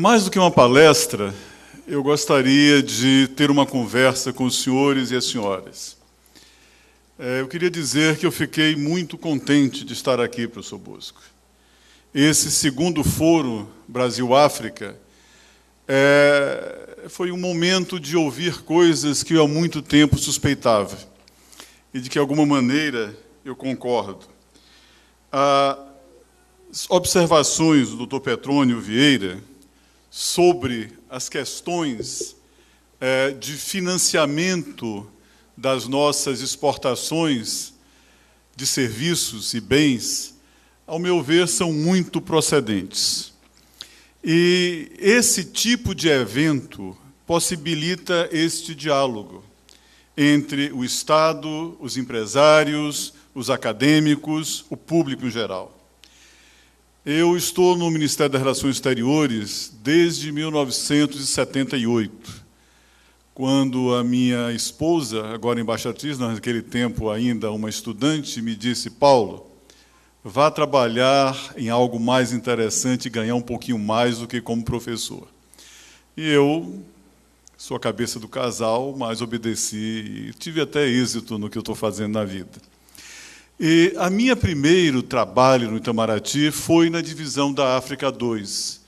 Mais do que uma palestra, eu gostaria de ter uma conversa com os senhores e as senhoras. Eu queria dizer que eu fiquei muito contente de estar aqui, professor Bosco. Esse segundo foro Brasil-África foi um momento de ouvir coisas que eu há muito tempo suspeitava e de que, de alguma maneira, eu concordo. As observações do Dr. Petrônio Vieira sobre as questões de financiamento das nossas exportações de serviços e bens, ao meu ver, são muito procedentes. E esse tipo de evento possibilita este diálogo entre o Estado, os empresários, os acadêmicos, o público em geral. Eu estou no Ministério das Relações Exteriores desde 1978, quando a minha esposa, agora embaixatriz, naquele tempo ainda uma estudante, me disse: Paulo, vá trabalhar em algo mais interessante e ganhar um pouquinho mais do que como professor. E eu sou a cabeça do casal, mas obedeci e tive até êxito no que eu estou fazendo na vida. E a minha primeiro trabalho no Itamaraty foi na divisão da África 2,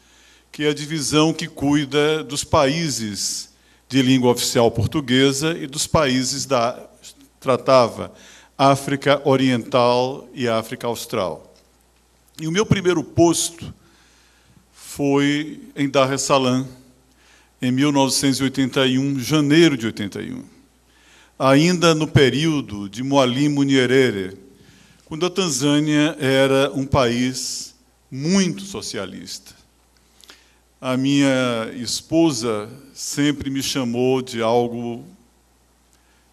que é a divisão que cuida dos países de língua oficial portuguesa e dos países tratava África Oriental e África Austral. E o meu primeiro posto foi em Dar es Salaam, em 1981, janeiro de 81, ainda no período de Mwalimu Nyerere, quando a Tanzânia era um país muito socialista. A minha esposa sempre me chamou de algo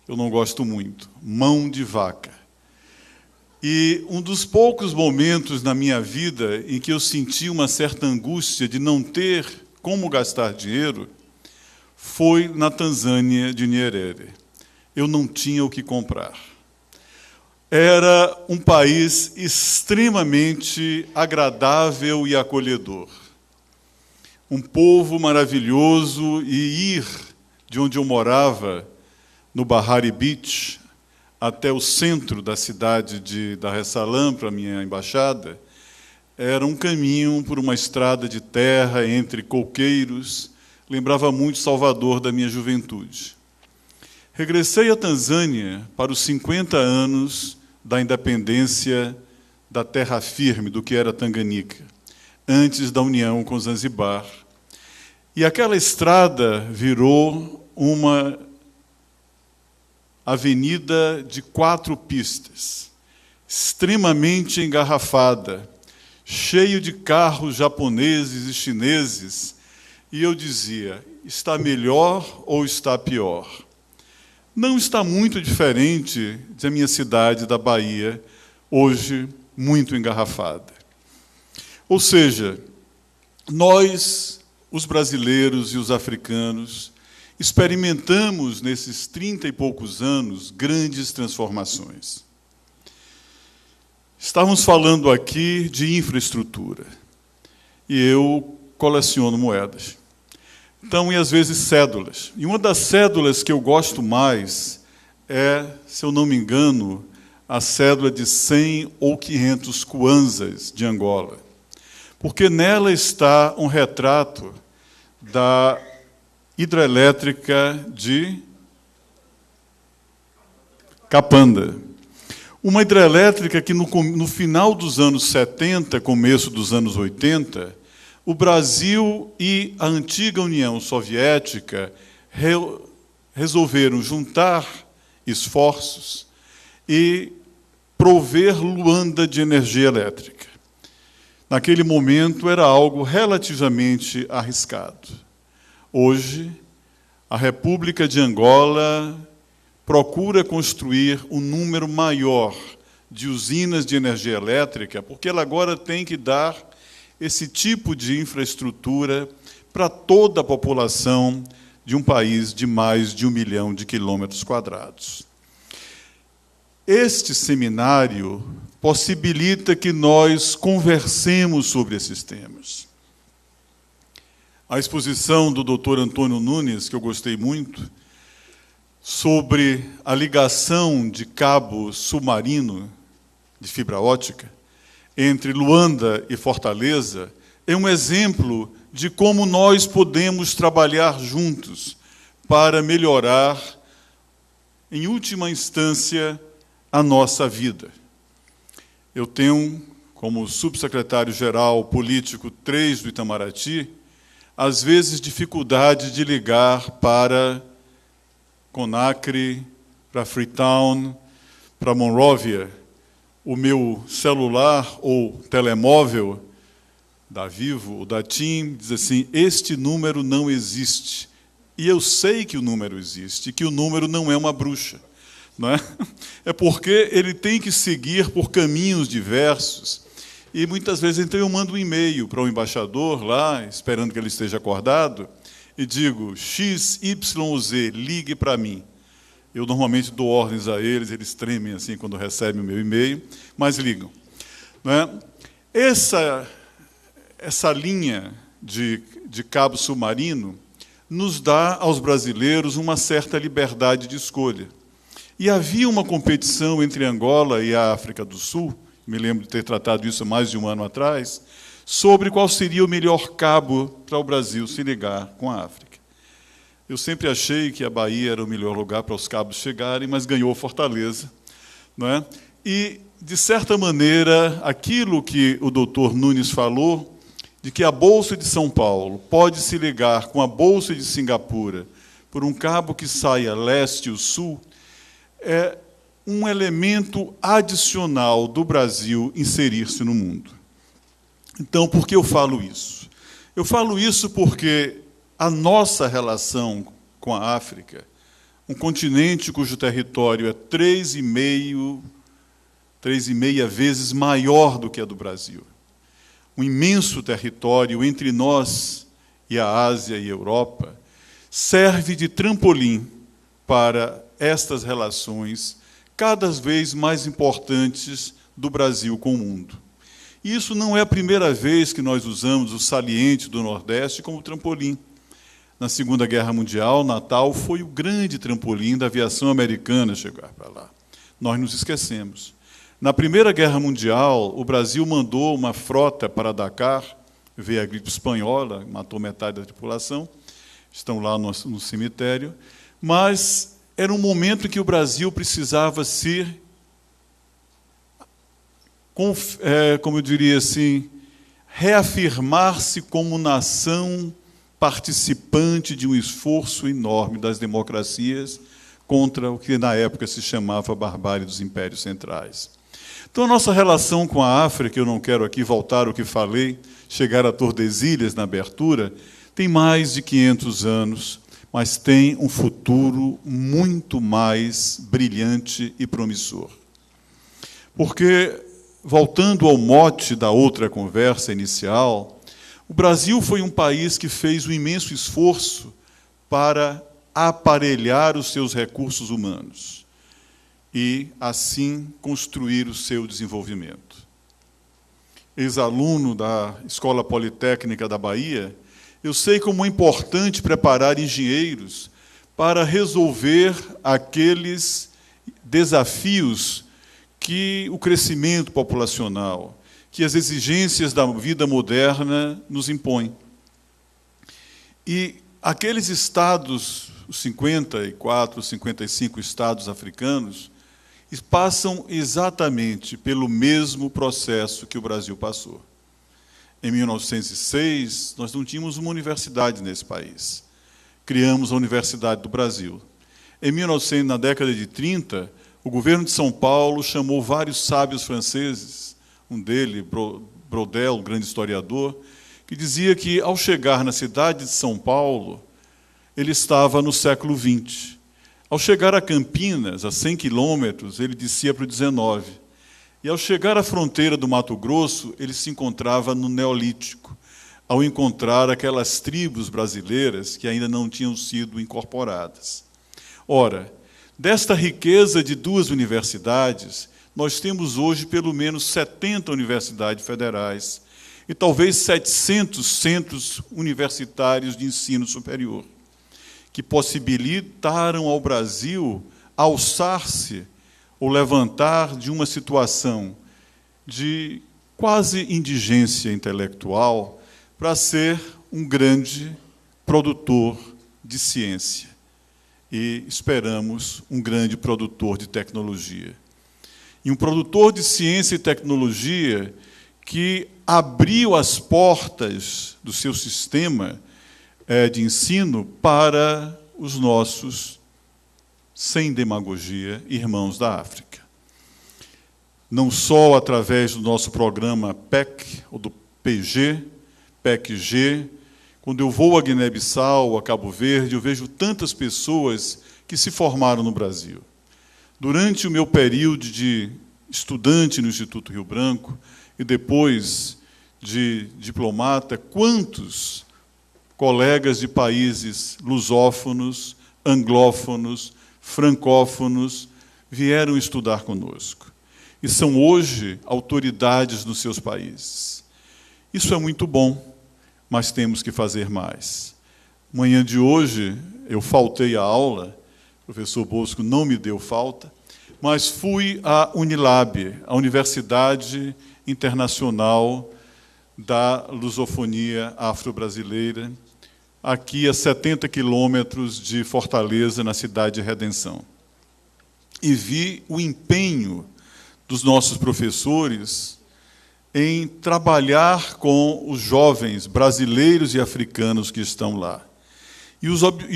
que eu não gosto muito, mão de vaca. E um dos poucos momentos na minha vida em que eu senti uma certa angústia de não ter como gastar dinheiro foi na Tanzânia de Nyerere. Eu não tinha o que comprar. Era um país extremamente agradável e acolhedor. Um povo maravilhoso, e ir de onde eu morava, no Bahari Beach, até o centro da cidade de Dar es Salaam, para a minha embaixada, era um caminho por uma estrada de terra entre coqueiros, lembrava muito Salvador da minha juventude. Regressei à Tanzânia para os 50 anos da independência da terra firme, do que era Tanganyika, antes da união com Zanzibar. E aquela estrada virou uma avenida de 4 pistas, extremamente engarrafada, cheio de carros japoneses e chineses, e eu dizia: está melhor ou está pior? Não está muito diferente da minha cidade, da Bahia, hoje muito engarrafada. Ou seja, nós, os brasileiros e os africanos, experimentamos nesses 30 e poucos anos grandes transformações. Estávamos falando aqui de infraestrutura, e eu coleciono moedas. Então, e às vezes cédulas. E uma das cédulas que eu gosto mais é, se eu não me engano, a cédula de 100 ou 500 kwanzas de Angola. Porque nela está um retrato da hidrelétrica de Capanda. Uma hidrelétrica que no final dos anos 70, começo dos anos 80, o Brasil e a antiga União Soviética resolveram juntar esforços e prover Luanda de energia elétrica. Naquele momento era algo relativamente arriscado. Hoje, a República de Angola procura construir um número maior de usinas de energia elétrica, porque ela agora tem que dar esse tipo de infraestrutura para toda a população de um país de mais de 1 milhão de quilômetros quadrados. Este seminário possibilita que nós conversemos sobre esses temas. a exposição do Dr. Antônio Nunes, que eu gostei muito, sobre a ligação de cabo submarino de fibra ótica entre Luanda e Fortaleza, é um exemplo de como nós podemos trabalhar juntos para melhorar, em última instância, a nossa vida. Eu tenho, como subsecretário-geral político 3 do Itamaraty, às vezes dificuldade de ligar para Conakry, para Freetown, para Monrovia. O meu celular ou telemóvel da Vivo ou da TIM diz assim: este número não existe. E eu sei que o número existe, que o número não é uma bruxa. Não é? É porque ele tem que seguir por caminhos diversos. E muitas vezes então eu mando um e-mail para o embaixador lá, esperando que ele esteja acordado, e digo: XYZ, ligue para mim. Eu normalmente dou ordens a eles, eles tremem assim quando recebem o meu e-mail, mas ligam. Não é? Essa linha de cabo submarino nos dá aos brasileiros uma certa liberdade de escolha. E havia uma competição entre Angola e a África do Sul, me lembro de ter tratado isso há mais de um ano atrás, sobre qual seria o melhor cabo para o Brasil se ligar com a África. Eu sempre achei que a Bahia era o melhor lugar para os cabos chegarem, mas ganhou Fortaleza. Não é? E, de certa maneira, aquilo que o doutor Nunes falou, de que a Bolsa de São Paulo pode se ligar com a Bolsa de Singapura por um cabo que saia leste e sul, é um elemento adicional do Brasil inserir-se no mundo. Então, por que eu falo isso? Eu falo isso porque a nossa relação com a África, um continente cujo território é 3,5 vezes maior do que a do Brasil, um imenso território entre nós e a Ásia e a Europa, serve de trampolim para estas relações cada vez mais importantes do Brasil com o mundo. E isso não é a primeira vez que nós usamos o saliente do Nordeste como trampolim. Na Segunda Guerra Mundial, Natal foi o grande trampolim da aviação americana chegar para lá. Nós nos esquecemos. Na Primeira Guerra Mundial, o Brasil mandou uma frota para Dakar, veio a gripe espanhola, matou metade da tripulação, estão lá no cemitério, mas era um momento em que o Brasil precisava como eu diria assim, reafirmar-se como nação participante de um esforço enorme das democracias contra o que na época se chamava a barbárie dos impérios centrais. Então, a nossa relação com a África, eu não quero aqui voltar ao que falei, chegar a Tordesilhas na abertura, tem mais de 500 anos, mas tem um futuro muito mais brilhante e promissor. Porque, voltando ao mote da outra conversa inicial, o Brasil foi um país que fez um imenso esforço para aparelhar os seus recursos humanos e, assim, construir o seu desenvolvimento. Ex-aluno da Escola Politécnica da Bahia, eu sei como é importante preparar engenheiros para resolver aqueles desafios que o crescimento populacional, que as exigências da vida moderna nos impõem. E aqueles estados, os 54, 55 estados africanos, passam exatamente pelo mesmo processo que o Brasil passou. Em 1906, nós não tínhamos uma universidade nesse país. Criamos a Universidade do Brasil. Em 1900, na década de 30, o governo de São Paulo chamou vários sábios franceses, um deles, Braudel, um grande historiador, que dizia que, ao chegar na cidade de São Paulo, ele estava no século XX. Ao chegar a Campinas, a 100 quilômetros, ele descia para o 19. E, ao chegar à fronteira do Mato Grosso, ele se encontrava no Neolítico, ao encontrar aquelas tribos brasileiras que ainda não tinham sido incorporadas. Ora, desta riqueza de 2 universidades, nós temos hoje pelo menos 70 universidades federais. e talvez 700 centros universitários de ensino superior, que possibilitaram ao Brasil alçar-se ou levantar de uma situação de quase indigência intelectual para ser um grande produtor de ciência e, esperamos, um grande produtor de tecnologia. E um produtor de ciência e tecnologia que abriu as portas do seu sistema de ensino para os nossos, sem demagogia, irmãos da África. Não só através do nosso programa PEC, ou do PG, PEC-G. Quando eu vou a Guiné-Bissau, a Cabo Verde, eu vejo tantas pessoas que se formaram no Brasil. Durante o meu período de estudante no Instituto Rio Branco e depois de diplomata, quantos colegas de países lusófonos, anglófonos, francófonos vieram estudar conosco e são hoje autoridades nos seus países. Isso é muito bom, mas temos que fazer mais. Manhã de hoje, eu faltei à aula, o professor Bosco não me deu falta, mas fui à Unilab, a Universidade Internacional da Lusofonia Afro-Brasileira, aqui a 70 quilômetros de Fortaleza, na cidade de Redenção. E vi o empenho dos nossos professores em trabalhar com os jovens brasileiros e africanos que estão lá. E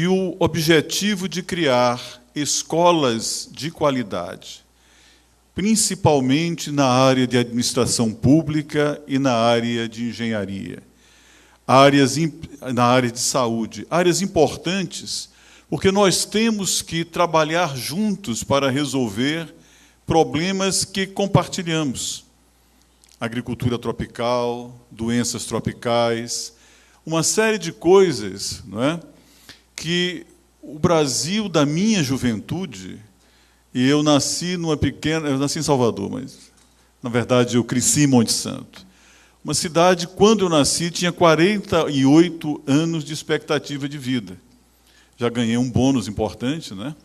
o objetivo de criar escolas de qualidade, principalmente na área de administração pública e na área de engenharia, na área de saúde, áreas importantes, porque nós temos que trabalhar juntos para resolver problemas que compartilhamos. Agricultura tropical, doenças tropicais, uma série de coisas, não é? Que o Brasil da minha juventude, e eu nasci em Salvador, mas na verdade eu cresci em Monte Santo. Uma cidade, quando eu nasci, tinha 48 anos de expectativa de vida. Já ganhei um bônus importante, né?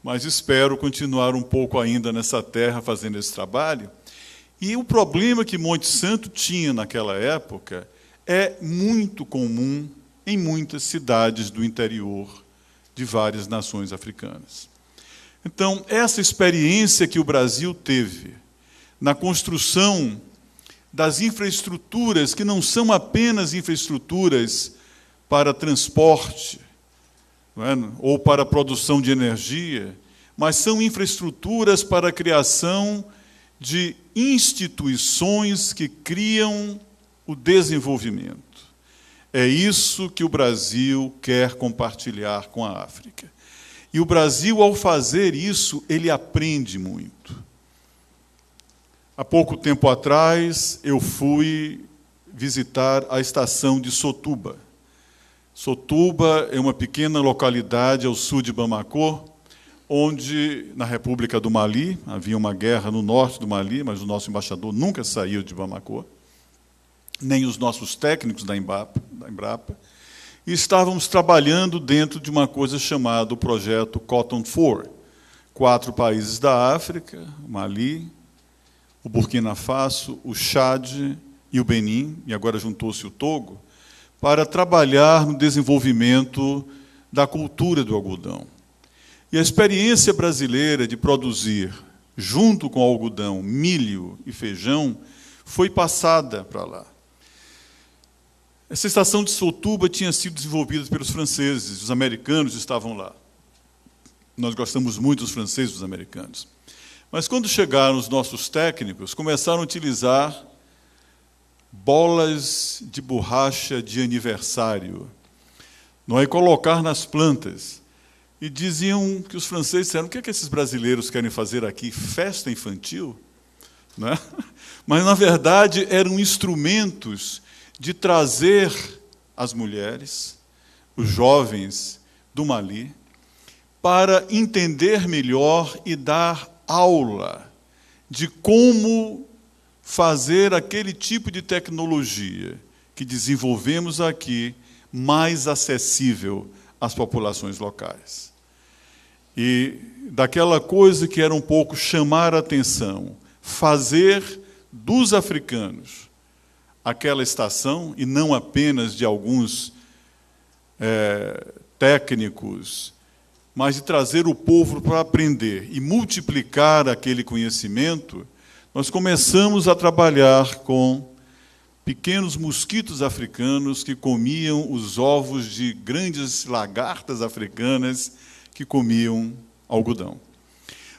Mas espero continuar um pouco ainda nessa terra fazendo esse trabalho. E o problema que Monte Santo tinha naquela época é muito comum em muitas cidades do interior de várias nações africanas. Então, essa experiência que o Brasil teve na construção das infraestruturas, que não são apenas infraestruturas para transporte, não é? Ou para a produção de energia, mas são infraestruturas para a criação de instituições que criam o desenvolvimento. É isso que o Brasil quer compartilhar com a África. E o Brasil, ao fazer isso, ele aprende muito. Há pouco tempo atrás, eu fui visitar a estação de Sotuba. Sotuba é uma pequena localidade ao sul de Bamako, onde, na República do Mali, havia uma guerra no norte do Mali, mas o nosso embaixador nunca saiu de Bamako, nem os nossos técnicos da Embrapa, e estávamos trabalhando dentro de uma coisa chamada o projeto Cotton 4. 4 países da África, o Mali, o Burkina Faso, o Chad e o Benin, e agora juntou-se o Togo, para trabalhar no desenvolvimento da cultura do algodão. E a experiência brasileira de produzir, junto com o algodão, milho e feijão, foi passada para lá. Essa estação de Sotuba tinha sido desenvolvida pelos franceses, os americanos estavam lá. Nós gostamos muito dos franceses e dos americanos. Mas quando chegaram os nossos técnicos, começaram a utilizar bolas de borracha de aniversário, não é, colocar nas plantas. E diziam que os franceses disseram: o que é que esses brasileiros querem fazer aqui? Festa infantil? Não é? Mas, na verdade, eram instrumentos de trazer as mulheres, os jovens do Mali, para entender melhor e dar aula de como fazer aquele tipo de tecnologia que desenvolvemos aqui mais acessível às populações locais. E daquela coisa que era um pouco chamar a atenção, fazer dos africanos aquela estação, e não apenas de alguns técnicos, mas de trazer o povo para aprender e multiplicar aquele conhecimento, nós começamos a trabalhar com pequenos mosquitos africanos que comiam os ovos de grandes lagartas africanas que comiam algodão.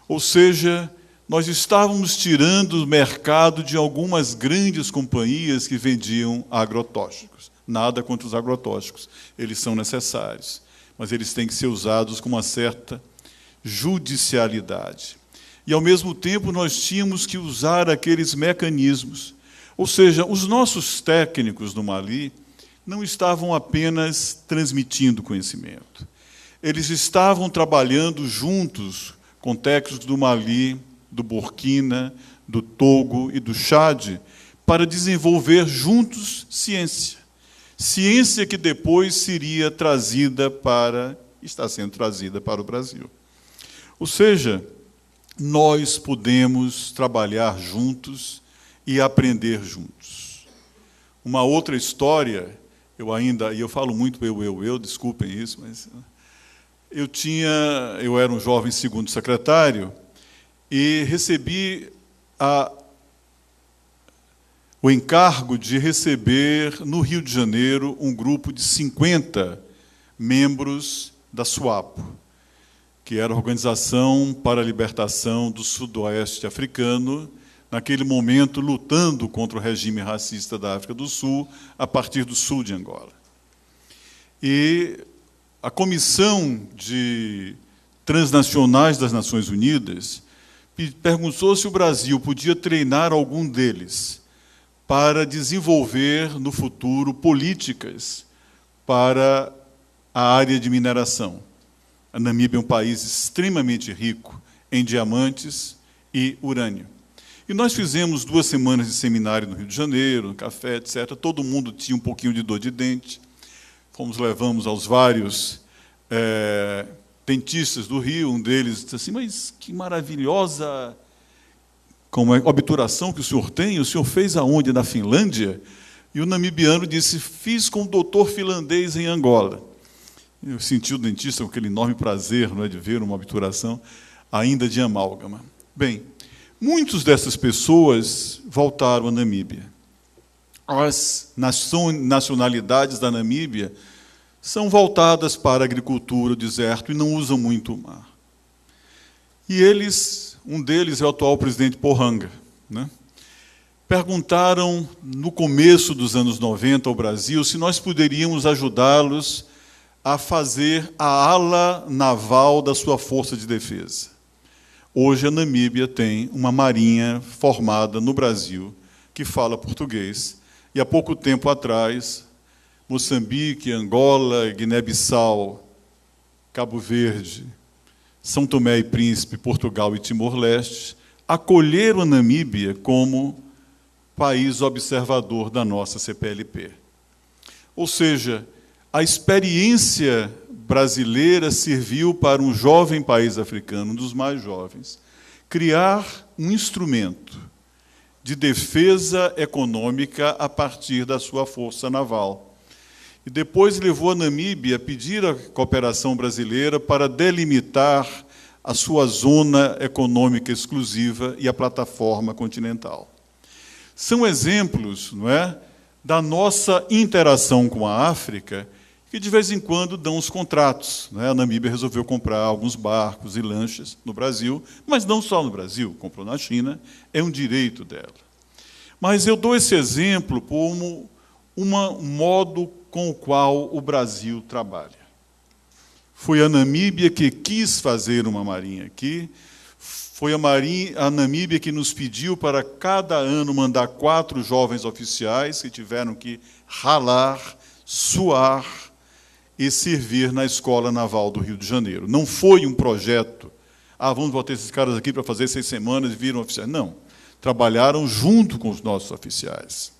Ou seja, nós estávamos tirando o mercado de algumas grandes companhias que vendiam agrotóxicos. Nada contra os agrotóxicos, eles são necessários, mas eles têm que ser usados com uma certa judicialidade. E, ao mesmo tempo, nós tínhamos que usar aqueles mecanismos. Ou seja, os nossos técnicos no Mali não estavam apenas transmitindo conhecimento. Eles estavam trabalhando juntos com técnicos do Mali, do Burkina, do Togo e do Chad, para desenvolver juntos ciência. Ciência que depois seria trazida está sendo trazida para o Brasil. Ou seja, nós podemos trabalhar juntos e aprender juntos. Uma outra história, eu falo muito eu, desculpem isso, mas eu era um jovem segundo secretário e recebi o encargo de receber, no Rio de Janeiro, um grupo de 50 membros da SWAPO, que era a Organização para a Libertação do Sudoeste Africano, naquele momento lutando contra o regime racista da África do Sul, a partir do sul de Angola. E a Comissão de Transnacionais das Nações Unidas perguntou se o Brasil podia treinar algum deles para desenvolver, no futuro, políticas para a área de mineração. A Namíbia é um país extremamente rico em diamantes e urânio. E nós fizemos 2 semanas de seminário no Rio de Janeiro, no café, etc. Todo mundo tinha um pouquinho de dor de dente. Levamos aos vários dentistas do Rio. Um deles disse assim, mas que maravilhosa obturação que o senhor fez aonde? Na Finlândia? E o namibiano disse, fiz com o doutor finlandês em Angola. Eu senti o dentista com aquele enorme prazer, não é, de ver uma obturação ainda de amálgama. Bem, muitas dessas pessoas voltaram à Namíbia. As nacionalidades da Namíbia são voltadas para a agricultura, o deserto, e não usam muito o mar. E um deles é o atual presidente Porranga, né? Perguntaram, no começo dos anos 90, ao Brasil, se nós poderíamos ajudá-los a fazer a ala naval da sua força de defesa. Hoje, a Namíbia tem uma marinha formada no Brasil que fala português. E, há pouco tempo atrás, Moçambique, Angola, Guiné-Bissau, Cabo Verde, São Tomé e Príncipe, Portugal e Timor-Leste acolheram a Namíbia como país observador da nossa CPLP. Ou seja, a experiência brasileira serviu para um jovem país africano, um dos mais jovens, criar um instrumento de defesa econômica a partir da sua força naval. E depois levou a Namíbia a pedir à cooperação brasileira para delimitar a sua zona econômica exclusiva e a plataforma continental. São exemplos, não é, da nossa interação com a África, que de vez em quando dão os contratos, né? A Namíbia resolveu comprar alguns barcos e lanchas no Brasil, mas não só no Brasil, comprou na China, é um direito dela. Mas eu dou esse exemplo como um modo com o qual o Brasil trabalha. Foi a Namíbia que quis fazer uma marinha aqui, foi a Namíbia que nos pediu para cada ano mandar 4 jovens oficiais que tiveram que ralar, suar e servir na Escola Naval do Rio de Janeiro. Não foi um projeto, vamos botar esses caras aqui para fazer 6 semanas e viram oficiais. Não. trabalharam junto com os nossos oficiais.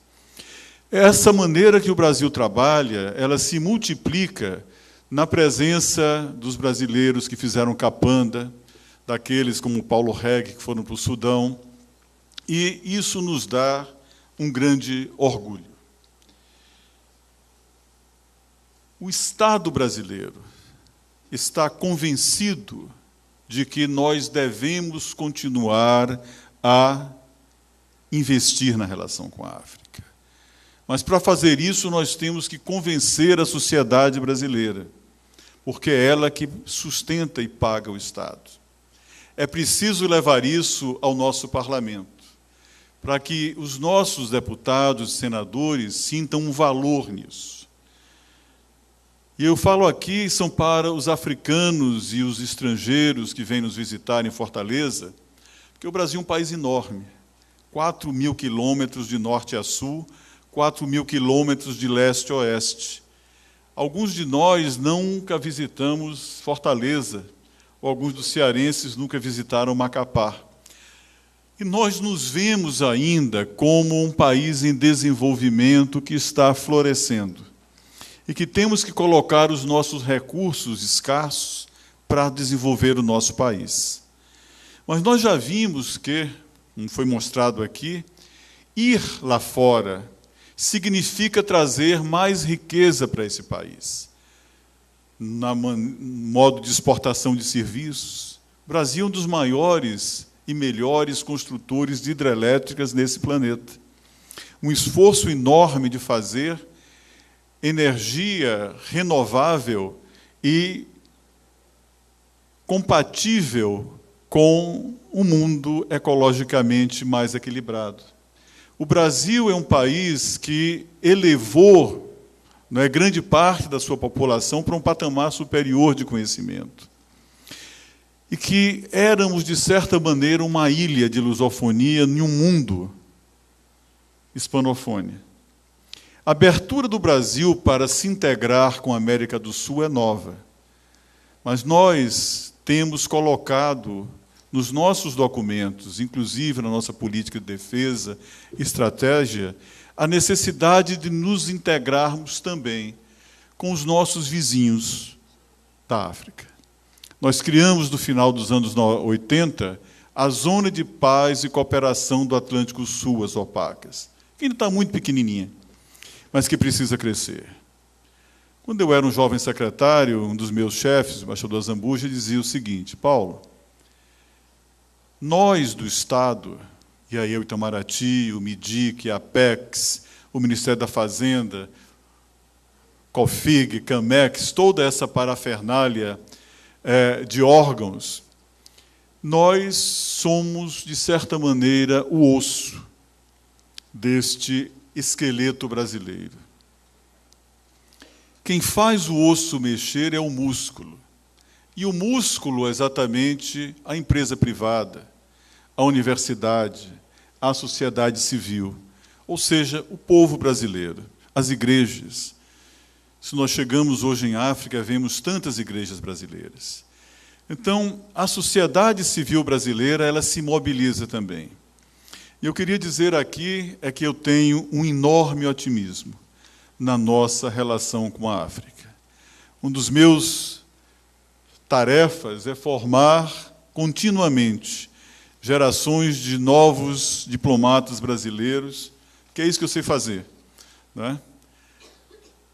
Essa maneira que o Brasil trabalha, ela se multiplica na presença dos brasileiros que fizeram capanda, daqueles como Paulo Reg, que foram para o Sudão, e isso nos dá um grande orgulho. O Estado brasileiro está convencido de que nós devemos continuar a investir na relação com a África. Mas, para fazer isso, nós temos que convencer a sociedade brasileira, porque é ela que sustenta e paga o Estado. É preciso levar isso ao nosso parlamento, para que os nossos deputados e senadores sintam um valor nisso. E eu falo aqui, são para os africanos e os estrangeiros que vêm nos visitar em Fortaleza, porque o Brasil é um país enorme, 4.000 quilômetros de norte a sul, 4.000 quilômetros de leste a oeste. Alguns de nós nunca visitamos Fortaleza, ou alguns dos cearenses nunca visitaram Macapá. E nós nos vemos ainda como um país em desenvolvimento que está florescendo e que temos que colocar os nossos recursos escassos para desenvolver o nosso país. Mas nós já vimos que, como foi mostrado aqui, ir lá fora significa trazer mais riqueza para esse país. No modo de exportação de serviços, o Brasil é um dos maiores e melhores construtores de hidrelétricas nesse planeta. Um esforço enorme de fazer energia renovável e compatível com um mundo ecologicamente mais equilibrado. O Brasil é um país que elevou, grande parte da sua população para um patamar superior de conhecimento. E que éramos, de certa maneira, uma ilha de lusofonia em um mundo hispanofone. A abertura do Brasil para se integrar com a América do Sul é nova, mas nós temos colocado nos nossos documentos, inclusive na nossa política de defesa e estratégia, a necessidade de nos integrarmos também com os nossos vizinhos da África. Nós criamos, no final dos anos 80, a Zona de Paz e Cooperação do Atlântico Sul, as OPACAS, que ainda está muito pequenininha, mas que precisa crescer. Quando eu era um jovem secretário, um dos meus chefes, o embaixador Zambuja, dizia o seguinte: Paulo, nós do Estado, e aí o Itamaraty, o MIDIC, a Apex, o Ministério da Fazenda, COFIG, CAMEX, toda essa parafernália de órgãos, nós somos, de certa maneira, o osso deste esqueleto brasileiro. Quem faz o osso mexer é o músculo. E o músculo é exatamente a empresa privada, a universidade, a sociedade civil, ou seja, o povo brasileiro, as igrejas. Se nós chegamos hoje em África, vemos tantas igrejas brasileiras. Então, a sociedade civil brasileira, ela se mobiliza também. E eu queria dizer aqui que eu tenho um enorme otimismo na nossa relação com a África. Um dos meus tarefas é formar continuamente gerações de novos diplomatas brasileiros, que é isso que eu sei fazer, né?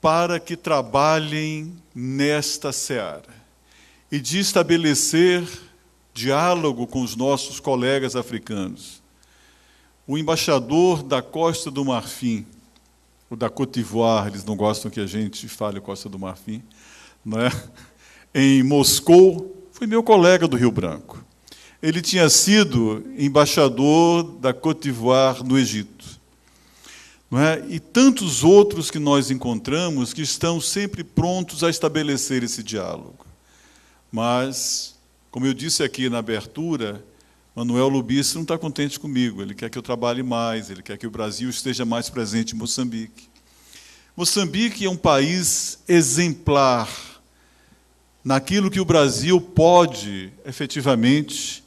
Para que trabalhem nesta seara e de estabelecer diálogo com os nossos colegas africanos. O embaixador da Costa do Marfim, ou da Côte d'Ivoire, eles não gostam que a gente fale Costa do Marfim, não é? Em Moscou, foi meu colega do Rio Branco. Ele tinha sido embaixador da Côte d'Ivoire no Egito. Não é? E tantos outros que nós encontramos que estão sempre prontos a estabelecer esse diálogo. Mas, como eu disse aqui na abertura, Manuel Lubice não está contente comigo, ele quer que eu trabalhe mais, ele quer que o Brasil esteja mais presente em Moçambique. Moçambique é um país exemplar naquilo que o Brasil pode, efetivamente,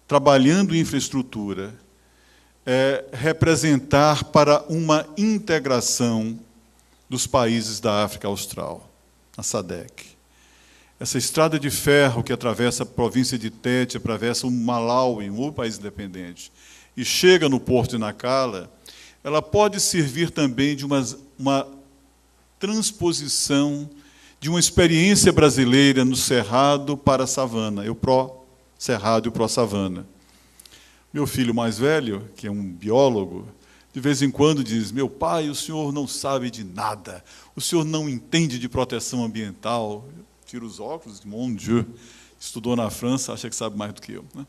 trabalhando em infraestrutura, representar para uma integração dos países da África Austral, a SADC. Essa estrada de ferro que atravessa a província de Tete, atravessa o Malawi, um outro país independente, e chega no porto de Nacala, ela pode servir também de uma transposição de uma experiência brasileira no Cerrado para a Savana, o pró-Cerrado e o pró-Savana. Meu filho mais velho, que é um biólogo, de vez em quando diz: meu pai, o senhor não sabe de nada, o senhor não entende de proteção ambiental. Eu tiro os óculos, mon Dieu, estudou na França, acha que sabe mais do que eu, né?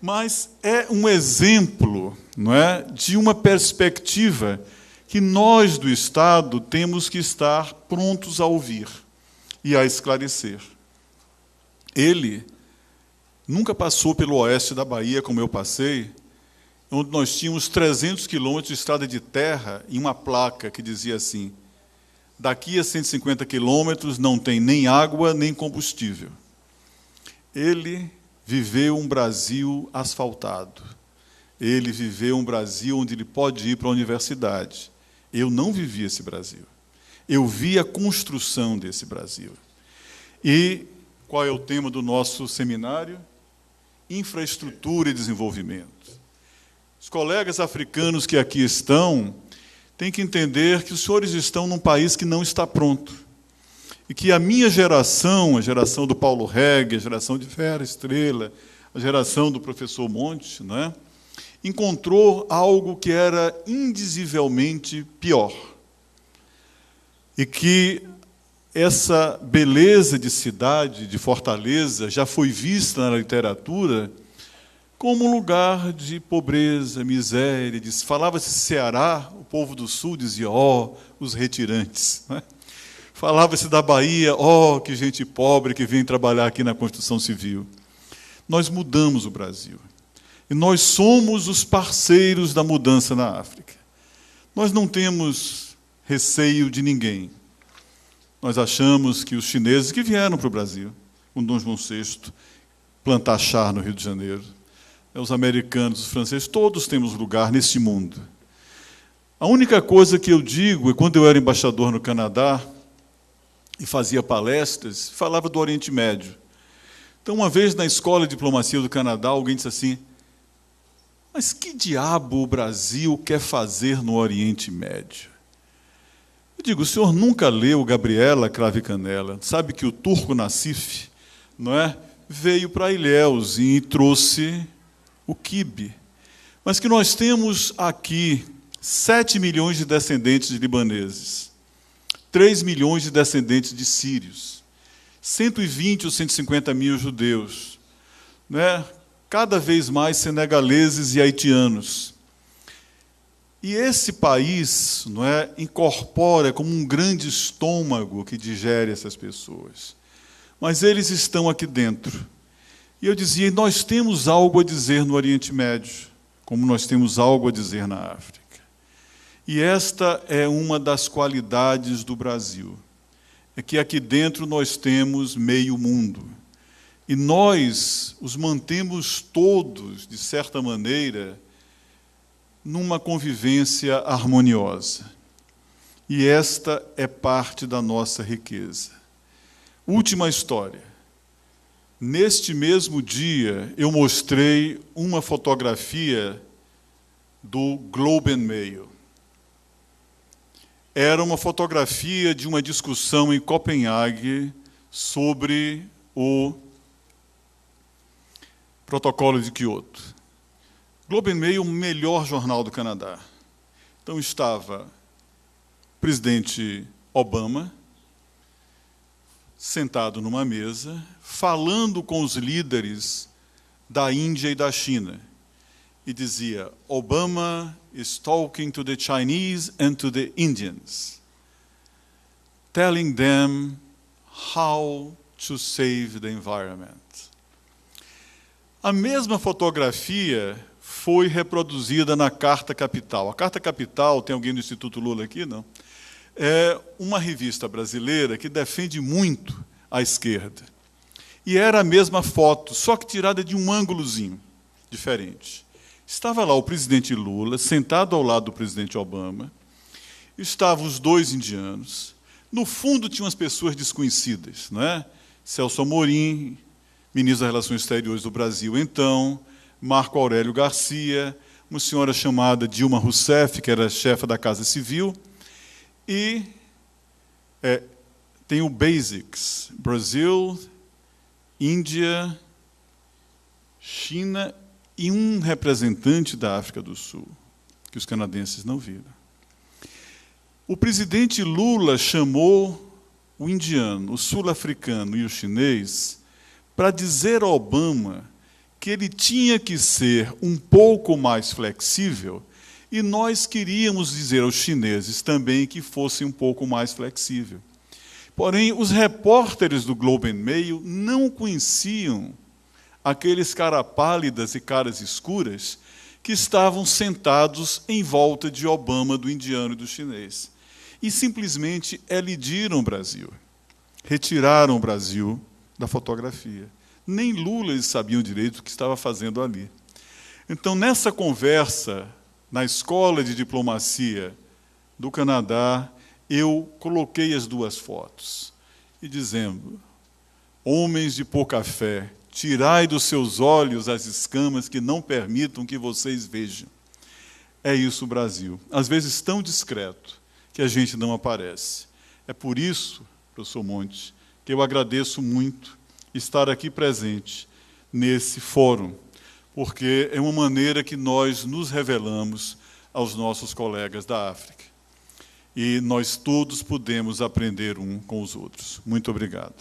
Mas é um exemplo, não é, de uma perspectiva que nós do Estado temos que estar prontos a ouvir e a esclarecer. Ele nunca passou pelo oeste da Bahia, como eu passei, onde nós tínhamos 300 quilômetros de estrada de terra e uma placa que dizia assim: daqui a 150 quilômetros não tem nem água nem combustível. Ele viveu um Brasil asfaltado. Ele viveu um Brasil onde ele pode ir para a universidade. Eu não vivi esse Brasil. Eu vi a construção desse Brasil. E qual é o tema do nosso seminário? Infraestrutura e desenvolvimento. Os colegas africanos que aqui estão têm que entender que os senhores estão num país que não está pronto. E que a minha geração, a geração do Paulo Reg, a geração de Vera Estrela, a geração do professor Monte, né, encontrou algo que era indizivelmente pior. E que essa beleza de cidade, de Fortaleza, já foi vista na literatura como um lugar de pobreza, miséria. Falava-se Ceará, o povo do sul dizia: ó, os retirantes, né? Falava-se da Bahia: ó, que gente pobre que vem trabalhar aqui na construção civil. Nós mudamos o Brasil. E nós somos os parceiros da mudança na África. Nós não temos receio de ninguém. Nós achamos que os chineses que vieram para o Brasil, com Dom João VI, plantar chá no Rio de Janeiro, os americanos, os franceses, todos temos lugar nesse mundo. A única coisa que eu digo é, quando eu era embaixador no Canadá e fazia palestras, falava do Oriente Médio. Então, uma vez na Escola de Diplomacia do Canadá, alguém disse assim: mas que diabo o Brasil quer fazer no Oriente Médio? Eu digo: o senhor nunca leu Gabriela Cravo e Canela? Sabe que o turco Nassif, não é, veio para Ilhéus e trouxe o quibe. Mas que nós temos aqui 7 milhões de descendentes de libaneses, 3 milhões de descendentes de sírios, 120 ou 150 mil judeus, né? Cada vez mais senegaleses e haitianos. E esse país, não é, incorpora como um grande estômago que digere essas pessoas. Mas eles estão aqui dentro. E eu dizia: nós temos algo a dizer no Oriente Médio, como nós temos algo a dizer na África. E esta é uma das qualidades do Brasil, é que aqui dentro nós temos meio mundo. E nós os mantemos todos, de certa maneira, numa convivência harmoniosa. E esta é parte da nossa riqueza. Última história. Neste mesmo dia, eu mostrei uma fotografia do Globe and Mail. Era uma fotografia de uma discussão em Copenhague sobre o Protocolo de Quioto. Globe and Mail, o melhor jornal do Canadá. Então estava o presidente Obama sentado numa mesa, falando com os líderes da Índia e da China. E dizia: Obama is talking to the Chinese and to the Indians, telling them how to save the environment. A mesma fotografia foi reproduzida na Carta Capital. A Carta Capital, tem alguém do Instituto Lula aqui? Não? É uma revista brasileira que defende muito a esquerda. E era a mesma foto, só que tirada de um ângulozinho diferente. Estava lá o presidente Lula, sentado ao lado do presidente Obama, estavam os dois indianos. No fundo, tinham as pessoas desconhecidas, não é? Celso Amorim, ministro das Relações Exteriores do Brasil, então, Marco Aurélio Garcia, uma senhora chamada Dilma Rousseff, que era chefa da Casa Civil, e tem o BASICS, Brasil, Índia, China e um representante da África do Sul, que os canadenses não viram. O presidente Lula chamou o indiano, o sul-africano e o chinês para dizer a Obama que ele tinha que ser um pouco mais flexível, e nós queríamos dizer aos chineses também que fosse um pouco mais flexível. Porém, os repórteres do Globe and Mail não conheciam aqueles caras pálidas e caras escuras que estavam sentados em volta de Obama, do indiano e do chinês. E simplesmente elidiram o Brasil, retiraram o Brasil da fotografia. Nem Lula eles sabiam direito o que estava fazendo ali. Então, nessa conversa, na Escola de Diplomacia do Canadá, eu coloquei as duas fotos, e dizendo: homens de pouca fé, tirai dos seus olhos as escamas que não permitam que vocês vejam. É isso o Brasil, às vezes tão discreto que a gente não aparece. É por isso, professor Monte, que eu agradeço muito estar aqui presente nesse fórum, porque é uma maneira que nós nos revelamos aos nossos colegas da África. E nós todos podemos aprender um com os outros. Muito obrigado.